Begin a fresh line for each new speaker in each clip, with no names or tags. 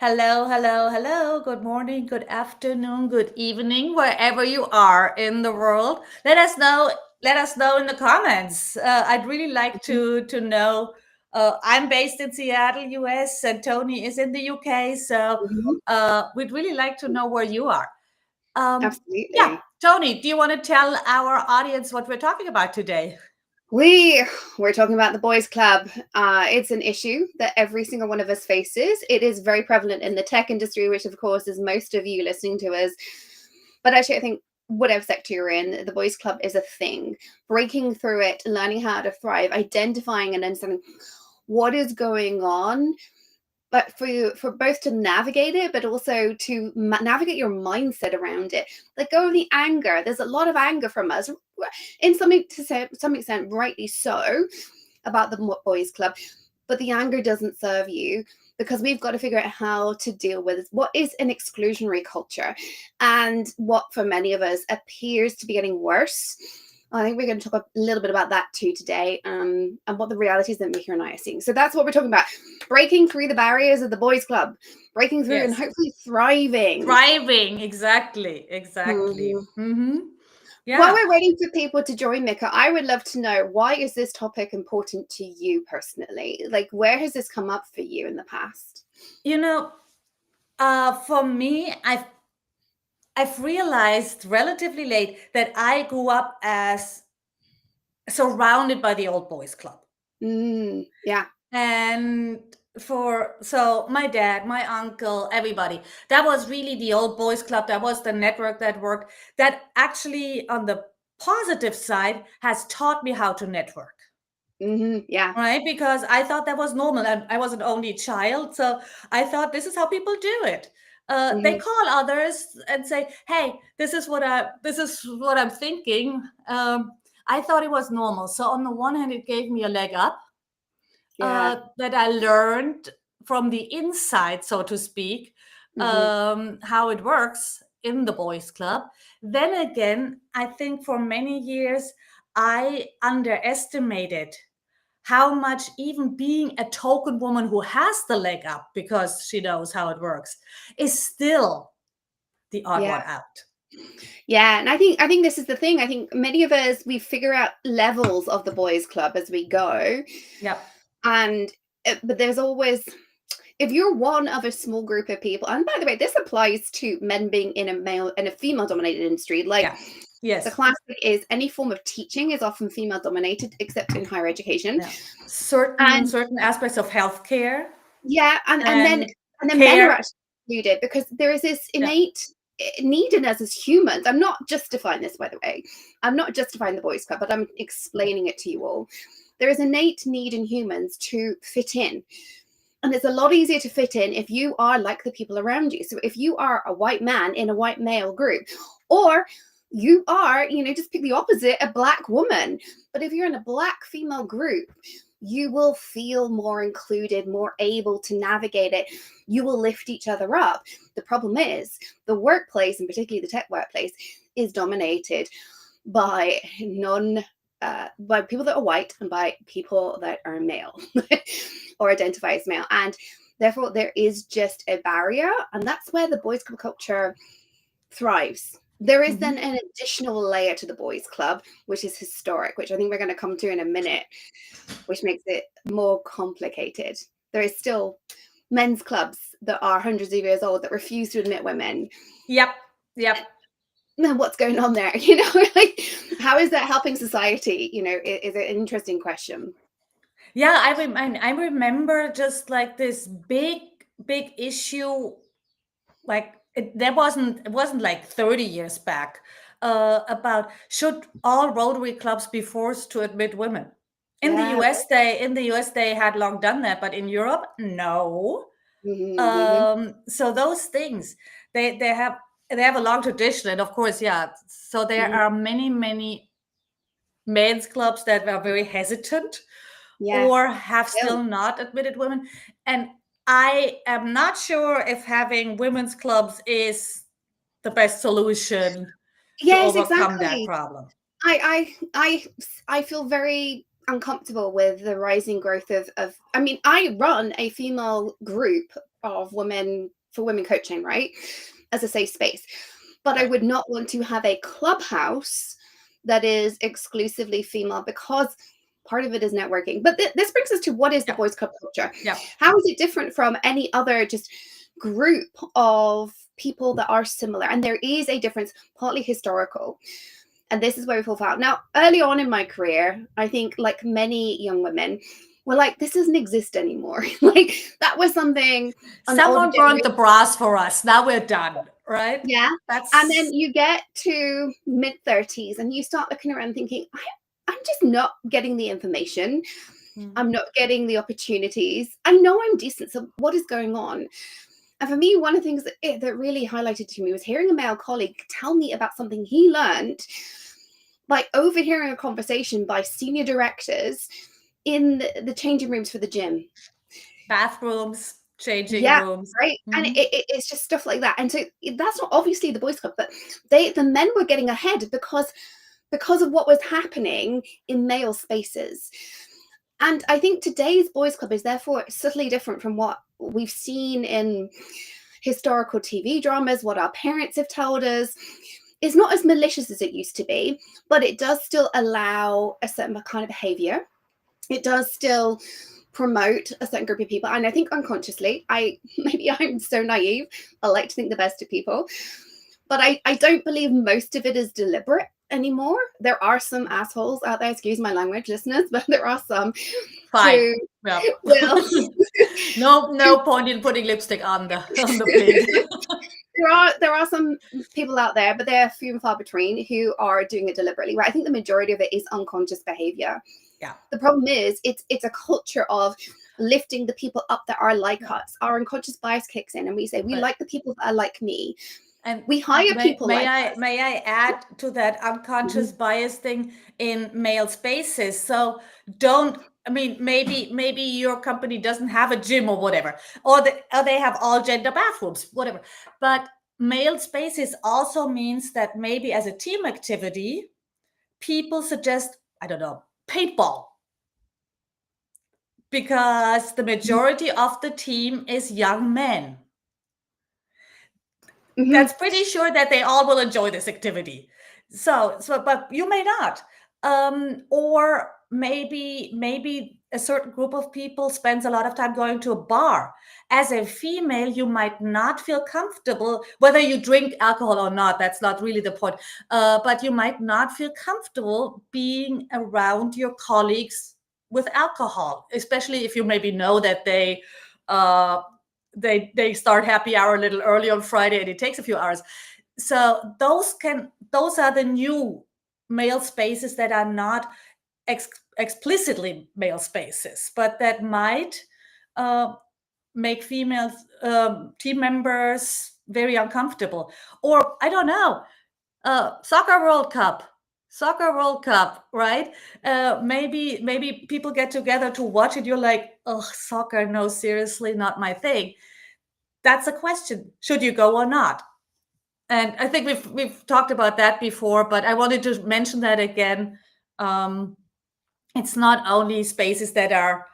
Hello, hello, hello. Good morning, good afternoon, good evening, wherever you are in the world. Let us know. Let us know in the comments. I'd really like
Mhm.
to know. I'm based in Seattle, US, and Tony is in the UK. So
Mhm.
we'd really like to know where you are. Yeah,
Absolutely.
Tony, do you want to tell our audience what we're talking about today?
We're talking about the boys' club. It's an issue that every single one of us faces. It is very prevalent in the tech industry, which of course is most of you listening to us. But actually, I think whatever sector you're in, the boys' club is a thing. Breaking through it, learning how to thrive, identifying and understanding what is going on, but for both to navigate it, but also to navigate your mindset around it. Let go of the anger. There's a lot of anger from us, in some extent, rightly so, about the boys' club. But the anger doesn't serve you, because we've got to figure out how to deal with what is an exclusionary culture, and what for many of us appears to be getting worse. I think we're going to talk a little bit about that too today, and what the realities that Mika and I are seeing. So that's what we're talking about: breaking through the barriers of the boys' club, breaking through and
Yes,
hopefully thriving.
thriving. Exactly, exactly.
Mhm. While
Yeah.
we're waiting for people to join, Mika, I would love to know, why is this topic important to you personally? Like, where has this come up for you in the past?
You know, for me, I've realized relatively late that I grew up as surrounded by the old boys club.
Yeah.
And so my dad, my uncle, everybody, that was really the old boys club. That was the network that worked. That actually, on the positive side, has taught me how to network.
Yeah.
Right? Because I thought that was normal. And I was an only child. So I thought this is how people do it. They
hmm
call others and say, "Hey, this is what I'm thinking." I thought it was normal. So on the one hand, it gave me a leg up
Yeah.
that I learned from the inside, so to speak,
hmm
how it works in the boys' club. Then again, I think for many years I underestimated how much even being a token woman who has the leg up because she knows how it works is still the odd
Yeah.
one out.
Yeah. And I think this is the thing. I think many of us, we figure out levels of the boys' club as we go.
Yep.
And but there's always, if you're one of a small group of people, and by the way, this applies to men being in a female dominated industry. Like,
Yeah.
the
Yes.
classic is any form of teaching is often female dominated, except in higher education.
Yeah. Certain
And
certain aspects of healthcare
yeah,
and
and then men are
care.
actually included, because there is this
Yeah.
innate need in us as humans. I'm not justifying this, by the way. I'm not justifying the boys' club, but I'm explaining it to you all. There is innate need in humans to fit in. And it's a lot easier to fit in if you are like the people around you. So if you are a white man in a white male group, or you are, just pick the opposite, a black woman. But if you're in a black female group, you will feel more included, more able to navigate it. You will lift each other up. The problem is, the workplace, and particularly the tech workplace, is dominated by by people that are white and by people that are male or identify as male. And therefore, there is just a barrier. And that's where the boys' club culture thrives. There is then
Mhm.
an additional layer to the boys' club, which is historic, which I think we're going to come to in a minute, which makes it more complicated. There is still men's clubs that are hundreds of years old that refuse to admit women.
Yep. Yep.
Now, what's going on there? Like, how is that helping society? Is an interesting question.
Yeah, I remember just like this big issue. Like it wasn't like 30 years back, about should all Rotary clubs be forced to admit women.
Yeah.
In the US they had long done that, but in Europe, no.
Mhm.
So those things, they have a long tradition, and of course, yeah. So there
Mhm.
are many men's clubs that were very hesitant
Yes.
or have
Still.
still not admitted women. And I am not sure if having women's clubs is the best solution to
Yes,
overcome that
exactly.
problem.
I feel very uncomfortable with the rising growth of I mean, I run a female group of women for women coaching, right? As a safe space. But I
Right.
would not want to have a clubhouse that is exclusively female, because part of it is networking. But this brings us to, what is the
Yeah.
boys club culture?
Yeah.
How is it different from any other just group of people that are similar? And there is a difference, partly historical. And this is where we fall out. Now, early on in my career, I think, like many young women, were like, this doesn't exist anymore. Like, that was something an older
Someone burned
generation.
the brass for us. Now we're done, right?
Yeah. And
That's
then you get to mid 30s and you start looking around thinking, I'm just not getting the information. I'm not getting the opportunities. I know I'm decent. So what is going on? And for me, one of the things that really highlighted to me was hearing a male colleague tell me about something he learned by overhearing a conversation by senior directors in the changing rooms for the gym.
bathrooms, changing
Yeah,
rooms.
right. And
Mhm.
it's just stuff like that. And so that's not obviously the boys club, but the men were getting ahead because of what was happening in male spaces. And I think today's boys club is therefore subtly different from what we've seen in historical TV dramas, what our parents have told us. Is not as malicious as it used to be, but it does still allow a certain kind of behavior. It does still promote a certain group of people. And I think unconsciously, maybe I'm so naive, I like to think the best of people, but I don't believe most of it is deliberate anymore. There are some assholes out there, excuse my language, listeners, but there are some
Fine.
who
Yeah.
will
No point in putting lipstick on the pig.
there are some people out there, but they're few and far between, who are doing it deliberately. Right? I think the majority of it is unconscious behavior.
Yeah.
The problem is it's a culture of lifting the people up that are like
Yeah.
us. Our unconscious bias kicks in and we say, we
But
like the people that are like me.
and
We hire people like us.
may I add to that unconscious
Mhm.
bias thing in male spaces? So don't, I mean, maybe your company doesn't have a gym or whatever, or they have all gender bathrooms, whatever. But male spaces also means that maybe as a team activity, people suggest, I don't know, paintball, because the majority of the team is young men.
Mhm.
That's pretty sure that they all will enjoy this activity. So, but you may not. Or maybe a certain group of people spends a lot of time going to a bar. As a female, you might not feel comfortable, whether you drink alcohol or not. That's not really the point. But you might not feel comfortable being around your colleagues with alcohol, especially if you maybe know that uh, they start happy hour a little early on Friday and it takes a few hours. So those are the new male spaces that are not explicitly male spaces, but that might uh, make female team members very uncomfortable. Or I don't know, soccer World Cup. Soccer World Cup, right? Maybe people get together to watch it. You're like, oh, soccer, no, seriously, not my thing. That's a question. Should you go or not? And I think we've talked about that before, but I wanted to mention that again. Um, it's not only spaces that are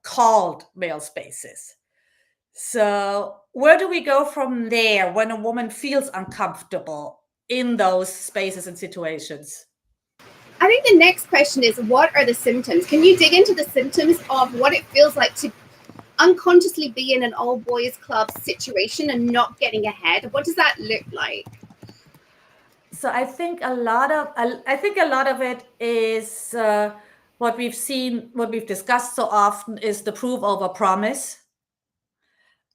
called male spaces. So where do we go from there when a woman feels uncomfortable in those spaces and situations?
I think the next question is, what are the symptoms? Can you dig into the symptoms of what it feels like to unconsciously be in an all boys club situation and not getting ahead? What does that look like?
So I think a lot of it is what we've seen, what we've discussed so often is the proof over promise.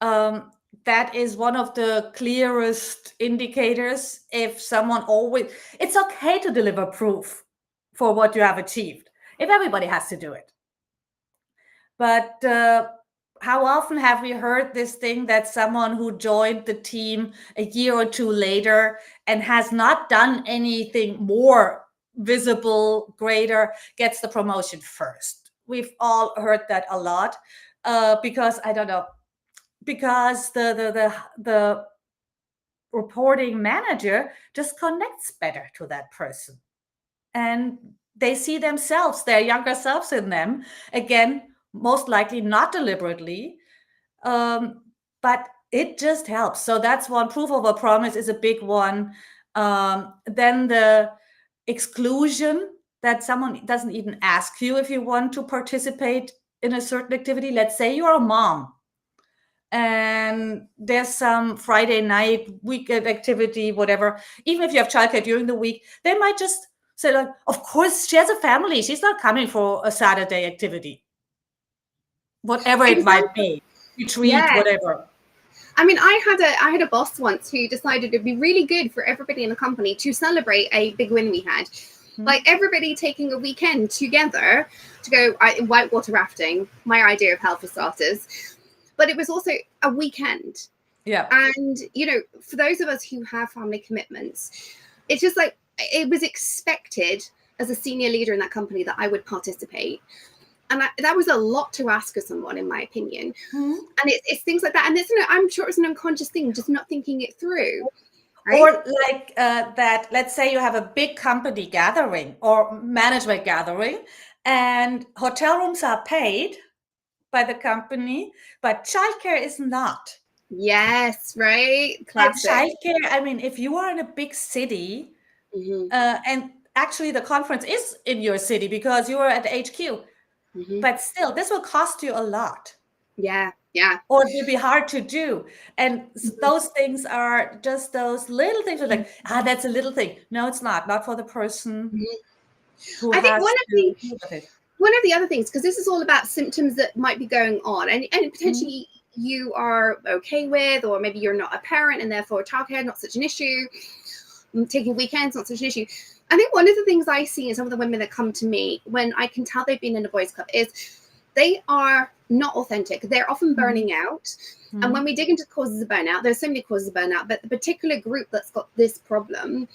Um, that is one of the clearest indicators. If someone always, it's okay to deliver proof for what you have achieved. If everybody has to do it, but how often have we heard this thing that someone who joined the team a year or two later and has not done anything more visible, greater, gets the promotion first? We've all heard that a lot because I don't know, because the reporting manager just connects better to that person, and they see themselves, their younger selves in them, again, most likely not deliberately. but it just helps. So that's one. Proof of a promise is a big one. Then the exclusion, that someone doesn't even ask you if you want to participate in a certain activity. Let's say you're a mom and there's some Friday night weekend activity, whatever. Even if you have childcare during the week, they might just say, like, of course, she has a family, she's not coming for a Saturday activity, whatever it might be, retreat, whatever.
I mean, I had a boss once who decided it'd be really good for everybody in the company to celebrate a big win we had. Like everybody taking a weekend together to go whitewater rafting, my idea of hell for starters. But it was also a weekend.
Yeah.
And, you know, for those of us who have family commitments, it's just like, it was expected as a senior leader in that company that I would participate. And that was a lot to ask of someone, in my opinion. And it's things like that. And I'm sure it's an unconscious thing, just not thinking it through. Right?
Or like that, let's say you have a big company gathering or management gathering, and hotel rooms are paid by the company, but childcare is not.
Yes, right? Classic.
And childcare, I mean, if you are in a big city, and actually the conference is in your city because you are at HQ, but still, this will cost you a lot.
Yeah.
Or it will be hard to do. And those things are just those little things. Like, that's a little thing. No, it's not for the person who
I think
has to deal with it.
One of the other things, because this is all about symptoms that might be going on and potentially you are okay with, or maybe you're not a parent and therefore childcare not such an issue, taking weekends not such an issue. I think one of the things I see in some of the women that come to me when I can tell they've been in a boys club is they are not authentic. They're often burning out. And when we dig into causes of burnout, there's so many causes of burnout, but the particular group that's got this problem,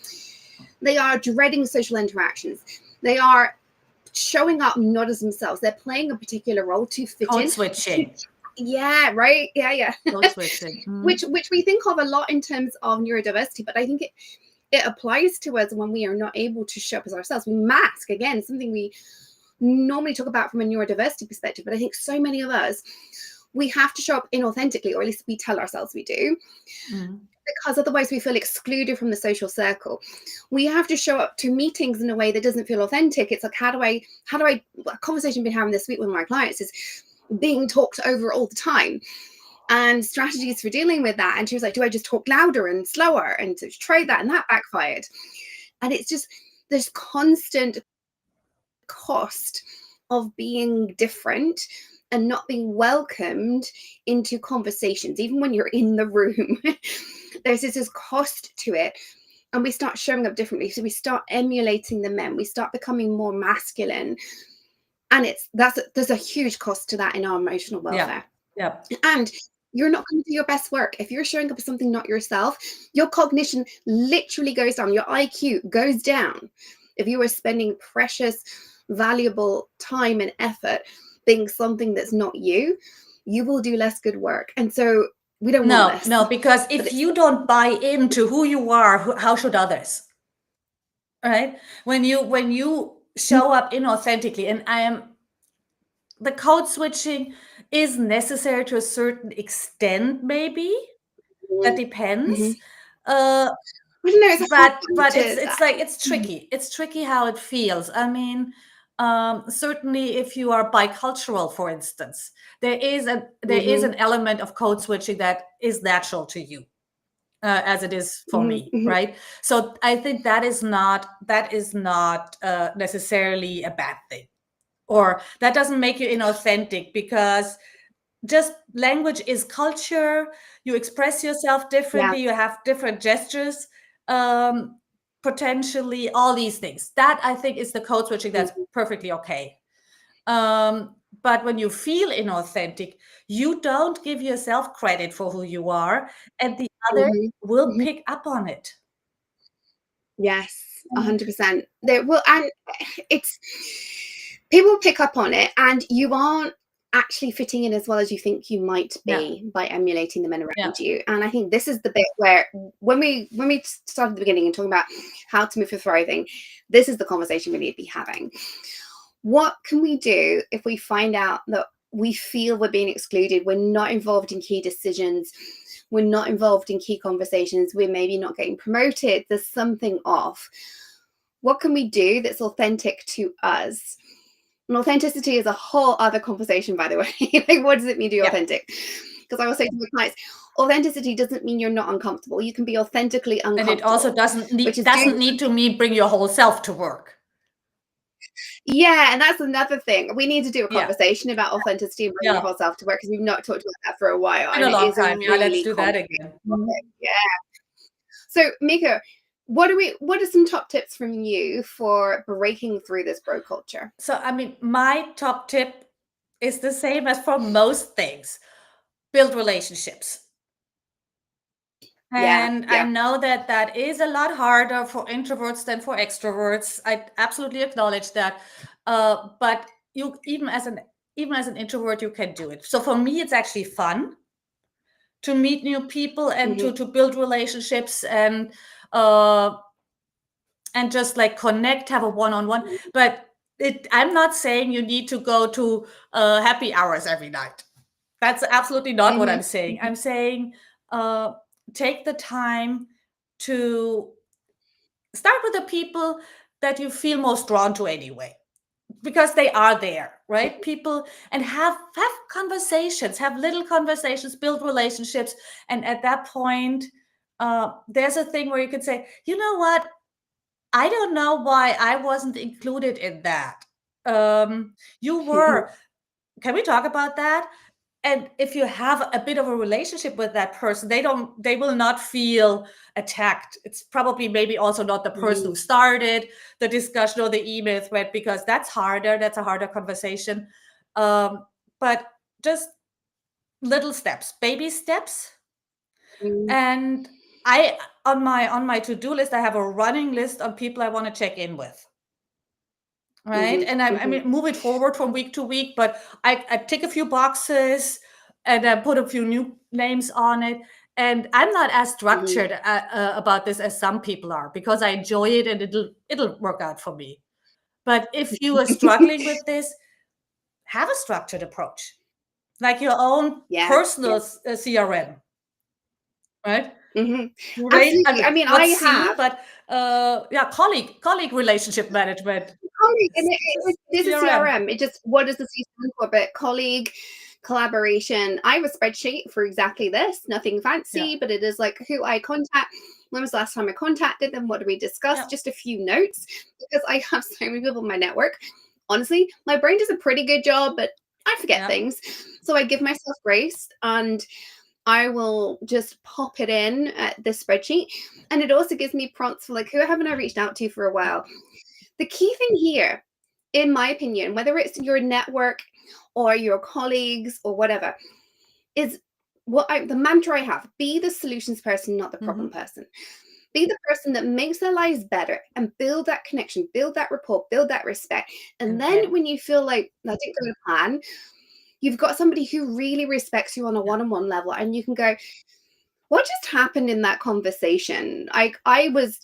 they are dreading social interactions. They are showing up not as themselves. They're playing a particular role to fit in.
Code switching.
Yeah, right. Yeah.
Code switching.
Which we think of a lot in terms of neurodiversity, but I think it applies to us when we are not able to show up as ourselves. We mask, again, something we normally talk about from a neurodiversity perspective, but I think so many of us, we have to show up inauthentically, or at least we tell ourselves we do, because otherwise we feel excluded from the social circle. We have to show up to meetings in a way that doesn't feel authentic. It's like, how do I a conversation I've been having this week with my clients is being talked over all the time and strategies for dealing with that. And she was like, do I just talk louder and slower? And to try that, and that backfired. And it's just this constant cost of being different and not being welcomed into conversations, even when you're in the room. There's this cost to it, and we start showing up differently. So we start emulating the men, we start becoming more masculine, and there's a huge cost to that in our emotional welfare.
Yeah.
And you're not going to do your best work if you're showing up as something not yourself. Your cognition literally goes down, your IQ goes down if you are spending precious, valuable time and effort being something that's not you. You will do less good work. And so we don't want this.
No, because if you don't buy into who you are, how should others? Right? When you show up inauthentically, and the code switching is necessary to a certain extent, maybe. That depends.
I don't know,
But it's tricky. It's tricky how it feels. I mean, certainly if you are bicultural, for instance, there is an element of code switching that is natural to you, as it is for me, right? So I think that is not necessarily a bad thing, or that doesn't make you inauthentic, because just language is culture. You express yourself differently. You have different gestures, potentially all these things. That, I think, is the code switching that's perfectly okay. But when you feel inauthentic, you don't give yourself credit for who you are, and the other will pick up on it.
Yes, 100%. There will, and it's people pick up on it, and you aren't actually fitting in as well as you think you might be by emulating the men around you. And I think this is the bit where when we started at the beginning and talking about how to move for thriving, this is the conversation we need to be having. What can we do if we find out that we feel we're being excluded. We're not involved in key decisions. We're not involved in key conversations. We're maybe not getting promoted. There's something off. What can we do that's authentic to us? And authenticity is a whole other conversation, by the way. Like, what does it mean to be authentic? Because I will say to my clients, authenticity doesn't mean you're not uncomfortable. You can be authentically uncomfortable.
And it also doesn't need to mean bring your whole self to work.
Yeah, and that's another thing. We need to do a conversation about authenticity and bringing your whole self to work, because we've not talked about that for a while.
In a long time. Yeah, let's do that again.
Yeah. So, Mika, what are some top tips from you for breaking through this bro culture?
So, I mean, my top tip is the same as for most things. Build relationships. And I know that that is a lot harder for introverts than for extroverts. I absolutely acknowledge that. But you, even as an introvert, you can do it. So for me, it's actually fun to meet new people and to build relationships and just like connect, have a one-on-one. But I'm not saying you need to go to happy hours every night. That's absolutely not what I'm saying. I'm saying take the time to start with the people that you feel most drawn to anyway, because they are there, right? People, and have conversations, have little conversations, build relationships. And at that point, there's a thing where you could say, you know what? I don't know why I wasn't included in that. You were. Can we talk about that? And if you have a bit of a relationship with that person, they will not feel attacked. It's probably maybe also not the person who started the discussion or the email thread, because that's harder. That's a harder conversation. But just little steps, baby steps. And I, on my to-do list, I have a running list of people I want to check in with. Right. And I mean, move it forward from week to week, but I tick a few boxes and I put a few new names on it. And I'm not as structured about this as some people are, because I enjoy it and it'll work out for me. But if you are struggling with this, have a structured approach, like your own personal CRM, right?
Absolutely. I mean, I have,
but colleague relationship management.
Colleague, and this is CRM. It just, what does the C stand for? But colleague, collaboration. I have a spreadsheet for exactly this. Nothing fancy, but it is like who I contact. When was the last time I contacted them? What did we discuss? Just a few notes, because I have so many people in my network. Honestly, my brain does a pretty good job, but I forget things. So I give myself grace, and I will just pop it in at this spreadsheet. And it also gives me prompts for like, who haven't I reached out to for a while? The key thing here, in my opinion, whether it's your network or your colleagues or whatever, is the mantra I have: be the solutions person, not the problem person. Be the person that makes their lives better and build that connection, build that rapport, build that respect. And then when you feel like that didn't go to plan, you've got somebody who really respects you on a one-on-one level, and you can go, what just happened in that conversation? I was,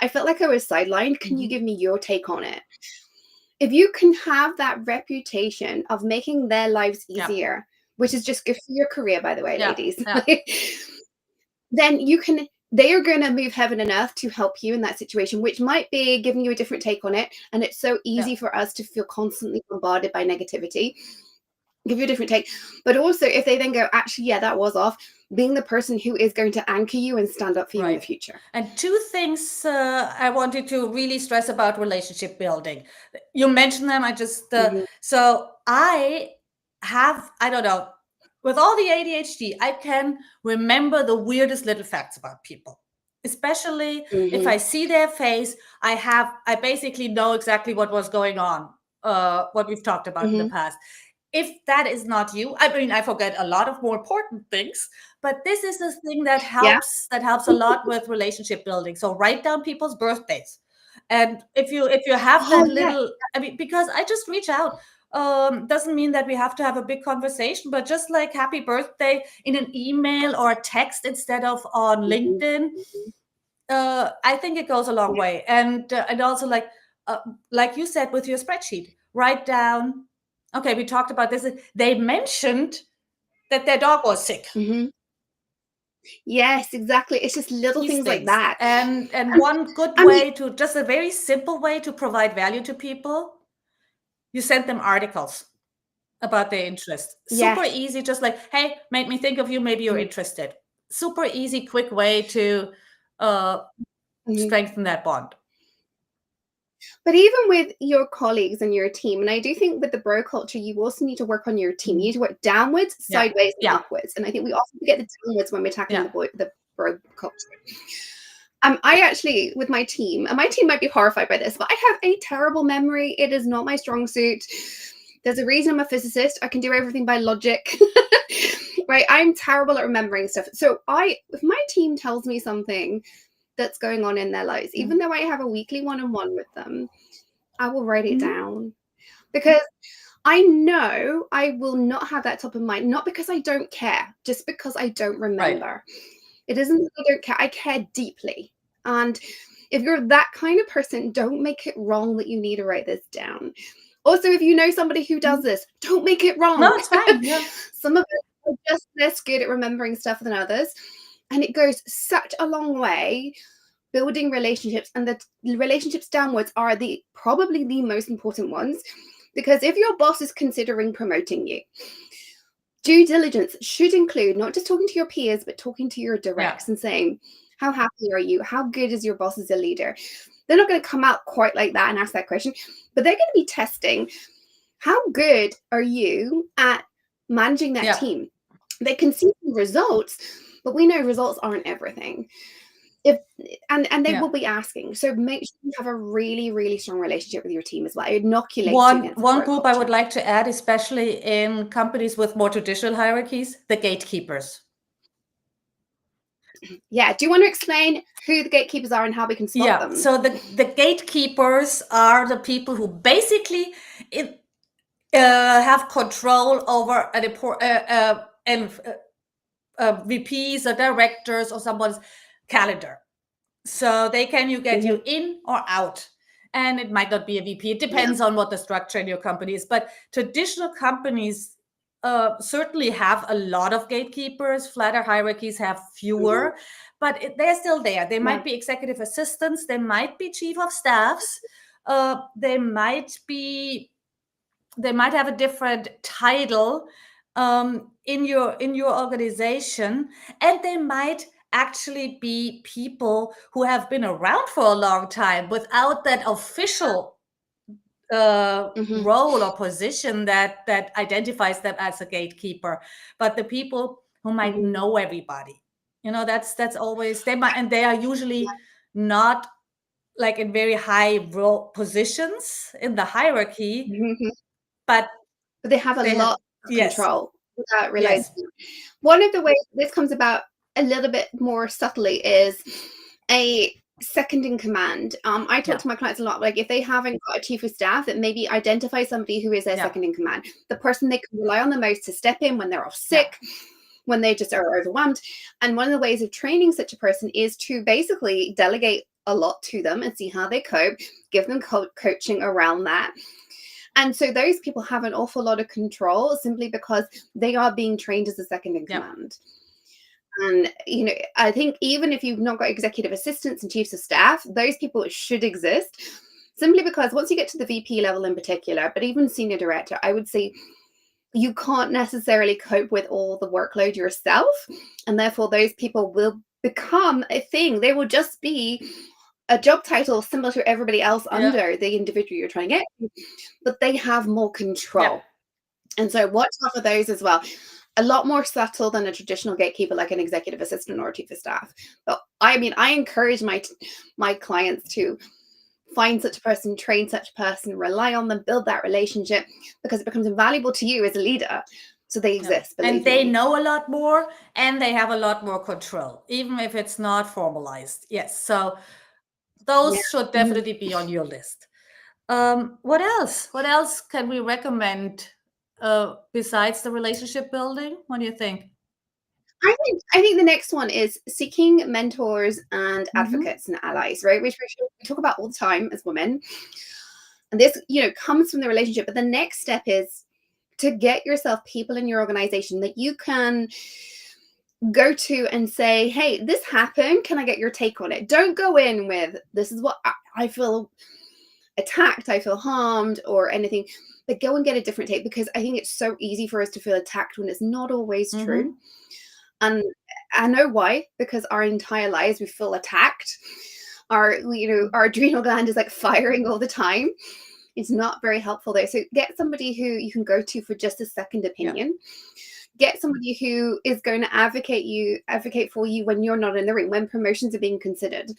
I felt like I was sidelined. Can you give me your take on it? If you can have that reputation of making their lives easier, which is just good for your career, by the way, ladies, then they are going to move heaven and earth to help you in that situation, which might be giving you a different take on it. And it's so easy for us to feel constantly bombarded by negativity. Give you a different take. But also, if they then go, actually, that was off, being the person who is going to anchor you and stand up for you in the future.
And two things I wanted to really stress about relationship building. You mentioned them. I just, so I don't know, with all the ADHD, I can remember the weirdest little facts about people. Especially if I see their face, I basically know exactly what was going on, what we've talked about in the past. If that is not you, I mean, I forget a lot of more important things, but this is the thing that helps. That helps a lot with relationship building. So write down people's birthdays, and if you have that little, I mean, because I just reach out. Doesn't mean that we have to have a big conversation, but just like happy birthday in an email or a text instead of on LinkedIn. I think it goes a long way, and also like you said with your spreadsheet, write down Okay, we talked about this. They mentioned that their dog was sick.
Mm-hmm. Yes, exactly. It's just little things like that.
And one good way to, just a very simple way to provide value to people, you send them articles about their interest. Super
Yes.
easy, just like, hey, made me think of you, maybe you're interested. Super easy, quick way to strengthen that bond.
But even with your colleagues and your team, and I do think with the bro culture, you also need to work on your team. You need to work downwards, sideways, and upwards. And I think we often forget the downwards when we're tackling the bro culture. I actually, with my team, and my team might be horrified by this, but I have a terrible memory. It is not my strong suit. There's a reason I'm a physicist. I can do everything by logic. Right? I'm terrible at remembering stuff. So if my team tells me something that's going on in their lives, even though I have a weekly one-on-one with them, I will write it down, because I know I will not have that top of mind, not because I don't care, just because I don't remember. Right. It isn't that I don't care. I care deeply. And if you're that kind of person, don't make it wrong that you need to write this down. Also, if you know somebody who does this, don't make it wrong.
No, it's fine. Yeah.
Some of us are just less good at remembering stuff than others. And it goes such a long way building relationships, and the relationships downwards are probably the most important ones, because if your boss is considering promoting you, due diligence should include not just talking to your peers, but talking to your directs and saying, how happy are you? How good is your boss as a leader? They're not going to come out quite like that and ask that question, but they're going to be testing, how good are you at managing that team? They can see results, but we know results aren't everything. And they will be asking. So make sure you have a really, really strong relationship with your team as well. Inoculate
one group I would like to add, especially in companies with more traditional hierarchies, the gatekeepers.
Yeah. Do you want to explain who the gatekeepers are and how we can spot them?
So the gatekeepers are the people who basically have control over VPs or directors or someone's calendar. So they can get you in or out. And it might not be a VP. It depends on what the structure in your company is. But traditional companies certainly have a lot of gatekeepers. Flatter hierarchies have fewer, but they're still there. They might be executive assistants. They might be chief of staffs. They might have a different title in your organization, and they might actually be people who have been around for a long time without that official role or position that identifies them as a gatekeeper. But the people who might know everybody, that's always, they might, and they are usually not like in very high role positions in the hierarchy, but
they have a lot of control without realizing. One of the ways this comes about a little bit more subtly is a second in command. I talk to my clients a lot, like if they haven't got a chief of staff, that maybe identify somebody who is their second in command, the person they can rely on the most to step in when they're off sick, when they just are overwhelmed. And one of the ways of training such a person is to basically delegate a lot to them and see how they cope, give them coaching around that. And so those people have an awful lot of control simply because they are being trained as a second in command. And, I think even if you've not got executive assistants and chiefs of staff, those people should exist, simply because once you get to the VP level in particular, but even senior director, I would say you can't necessarily cope with all the workload yourself. And therefore, those people will become a thing. They will just be a job title similar to everybody else under the individual you're trying to get, but they have more control. And so watch out for those as well. A lot more subtle than a traditional gatekeeper, like an executive assistant or a chief of staff. But I encourage my clients to find such a person, train such a person, rely on them, build that relationship, because it becomes invaluable to you as a leader. So they exist.
And they know a lot more, and they have a lot more control, even if it's not formalized. Yes. So those should definitely be on your list. What else? What else can we recommend besides the relationship building? What do you think?
I think the next one is seeking mentors and advocates and allies, right? Which we talk about all the time as women. And this, comes from the relationship. But the next step is to get yourself people in your organization that you can go to and say, hey, this happened. Can I get your take on it? Don't go in with, this is what I feel attacked, I feel harmed, or anything. But go and get a different take, because I think it's so easy for us to feel attacked when it's not always true. And I know why, because our entire lives we feel attacked. Our adrenal gland is like firing all the time. It's not very helpful there. So get somebody who you can go to for just a second opinion. Get somebody who is going to advocate for you when you're not in the room, when promotions are being considered,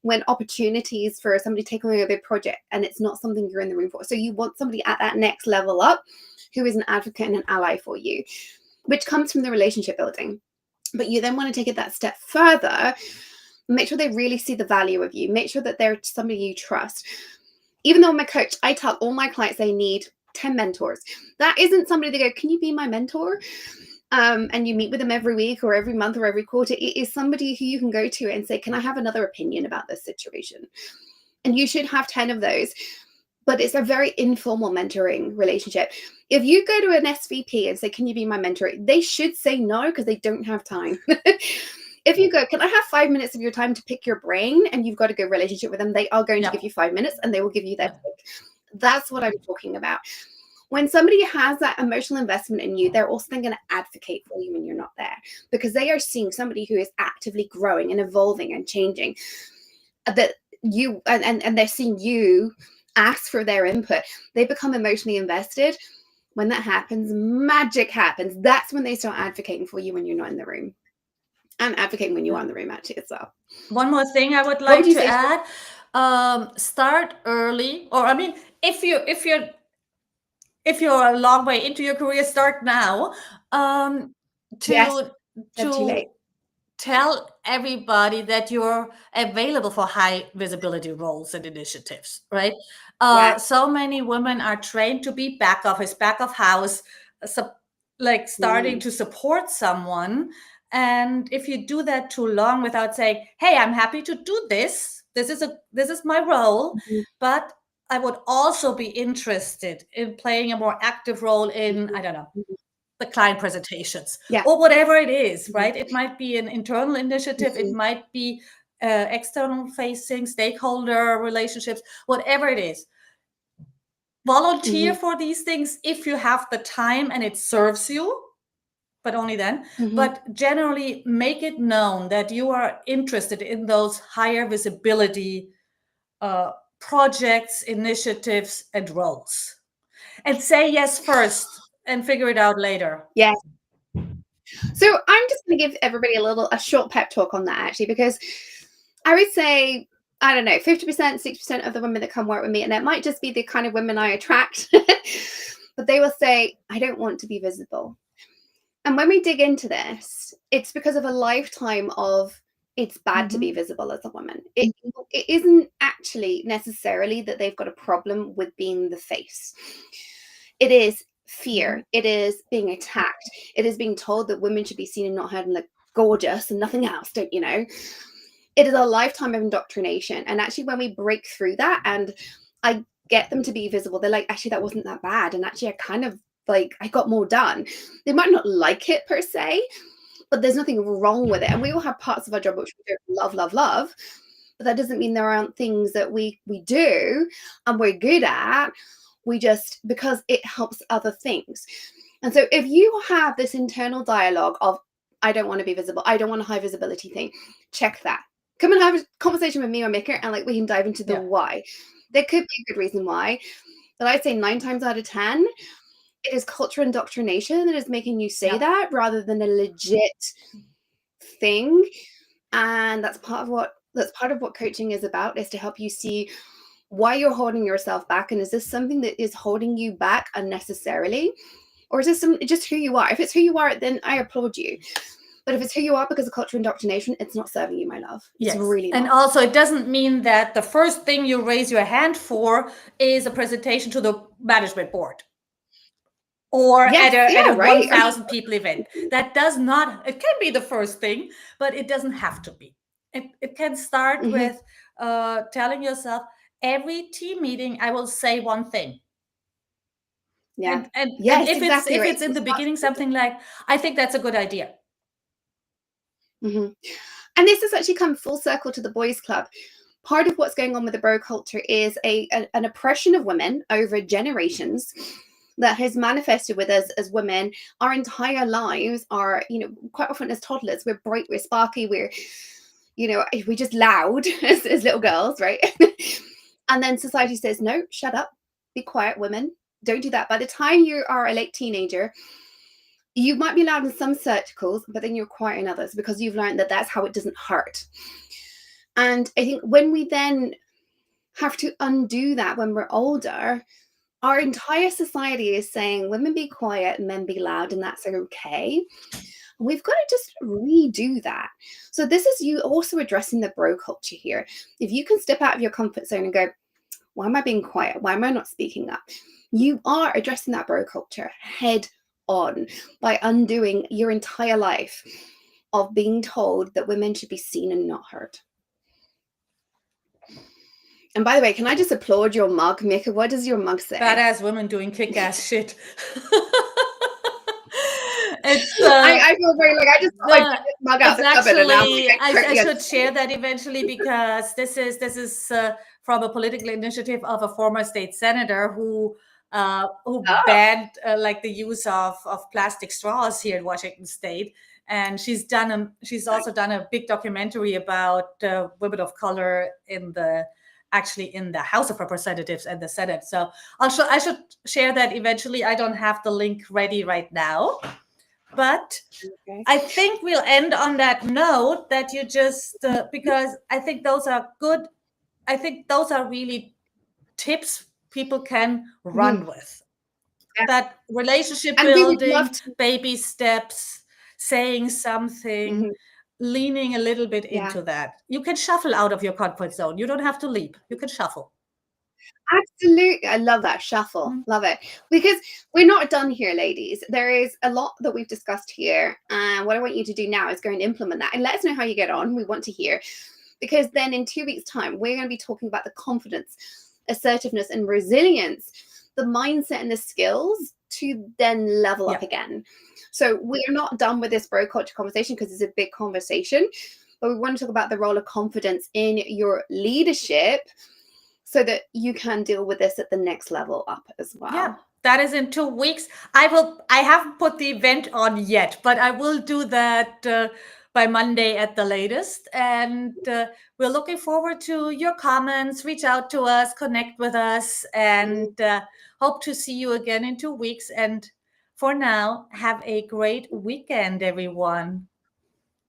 when opportunities for somebody taking on a big project and it's not something you're in the room for. So you want somebody at that next level up who is an advocate and an ally for you, which comes from the relationship building. But you then want to take it that step further. Make sure they really see the value of you. Make sure that they're somebody you trust. Even though I'm a coach, I tell all my clients they need 10 mentors. That isn't somebody they go, can you be my mentor? And you meet with them every week or every month or every quarter. It is somebody who you can go to and say, can I have another opinion about this situation? And you should have 10 of those. But it's a very informal mentoring relationship. If you go to an SVP and say, can you be my mentor? They should say no, because they don't have time. If you go, can I have 5 minutes of your time to pick your brain, and you've got a good relationship with them, they are going to give you 5 minutes and they will give you that. That's what I'm talking about. When somebody has that emotional investment in you, they're also then going to advocate for you when you're not there, because they are seeing somebody who is actively growing and evolving and changing, that you and they're seeing you ask for their input. They become emotionally invested. When that happens, magic happens. That's when they start advocating for you when you're not in the room, and advocating when you are in the room actually as well.
One more thing I would like to add: start early, or I mean, if you're a long way into your career, start now. To tell everybody that you're available for high visibility roles and initiatives, right? So many women are trained to be back of house, starting to support someone. And if you do that too long without saying, hey, I'm happy to do this, this is my role, but I would also be interested in playing a more active role in, I don't know, the client presentations or whatever it is, right? It might be an internal initiative. It might be external facing stakeholder relationships, whatever it is. Volunteer for these things if you have the time and it serves you, but only then. But generally make it known that you are interested in those higher visibility projects, initiatives, and roles. And say yes first and figure it out later.
Yes. So I'm just going to give everybody a short pep talk on that, actually, because I would say, I don't know, 50%, 60% of the women that come work with me, and it might just be the kind of women I attract, but they will say, I don't want to be visible. And when we dig into this, it's because of a lifetime of it's bad to be visible as a woman. It isn't actually necessarily that they've got a problem with being the face. It is fear. It is being attacked. It is being told that women should be seen and not heard and look gorgeous and nothing else, don't you know? It is a lifetime of indoctrination. And actually, when we break through that and I get them to be visible, they're like, actually, that wasn't that bad. And actually, I kind of I got more done. They might not like it per se, but there's nothing wrong with it. And we all have parts of our job which we don't love. But that doesn't mean there aren't things that we do and we're good at. We just, because it helps other things. And so if you have this internal dialogue of, I don't want to be visible, I don't want a high visibility thing, check that. Come and have a conversation with me or Mika, and we can dive into the why. There could be a good reason why, but I'd say 9 times out of 10, it is cultural indoctrination that is making you say that rather than a legit thing. And that's part of what coaching is about, is to help you see why you're holding yourself back. And is this something that is holding you back unnecessarily? Or is this just who you are? If it's who you are, then I applaud you. But if it's who you are because of cultural indoctrination, it's not serving you, my love. It's really not.
And also, it doesn't mean that the first thing you raise your hand for is a presentation to the management board or at a 1,000 people event. That does not, it can be the first thing, but it doesn't have to be. It can start with telling yourself, every team meeting, I will say one thing.
Yeah.
And
Yes,
if
exactly right.
it's in the beginning something like, I think that's a good idea.
Mhm. And this has actually come full circle to the boys' club. Part of what's going on with the bro culture is an oppression of women over generations that has manifested with us as women. Our entire lives are, quite often as toddlers, we're bright, we're sparky, we're just loud as little girls, right? And then society says, no, shut up, be quiet, women. Don't do that. By the time you are a late teenager, you might be loud in some circles, but then you're quiet in others because you've learned that that's how it doesn't hurt. And I think when we then have to undo that when we're older, our entire society is saying women be quiet, men be loud, and that's okay. We've got to just redo that. So this is you also addressing the bro culture here. If you can step out of your comfort zone and go, why am I being quiet? Why am I not speaking up? You are addressing that bro culture head on by undoing your entire life of being told that women should be seen and not heard. And by the way, can I just applaud your mug, Mika? What does your mug say?
Badass women doing kick-ass shit. It's
I feel very like I just thought I'd put this mug out
it's
the cupboard and now
actually, I
I
should share that eventually, because this is from a political initiative of a former state senator who banned like the use of plastic straws here in Washington State. And she's also done a big documentary about women of color in the House of Representatives and the Senate. So I should share that eventually. I don't have the link ready right now, but
Okay.
I think we'll end on that note that you just because I think those are good. I think those are really tips people can run with.
Yeah.
That relationship
And we would love
building,
to.
baby steps, saying something,
Mhm.
leaning a little bit
Yeah.
into that. You can shuffle out of your comfort zone. You don't have to leap. You can shuffle.
Absolutely. I love that shuffle.
Mm.
Love it. Because we're not done here, ladies. There is a lot that we've discussed here. And what I want you to do now is go and implement that. And let us know how you get on. We want to hear. Because then in 2 weeks' time, we're going to be talking about the confidence, assertiveness, and resilience, the mindset and the skills to then level up again. So we're not done with this bro culture conversation because it's a big conversation. But we want to talk about the role of confidence in your leadership, so that you can deal with this at the next level up as well.
Yeah, that is in 2 weeks. I haven't put the event on yet, but I will do that by Monday at the latest. And we're looking forward to your comments. Reach out to us, connect with us, and hope to see you again in 2 weeks. And for now, have a great weekend, everyone.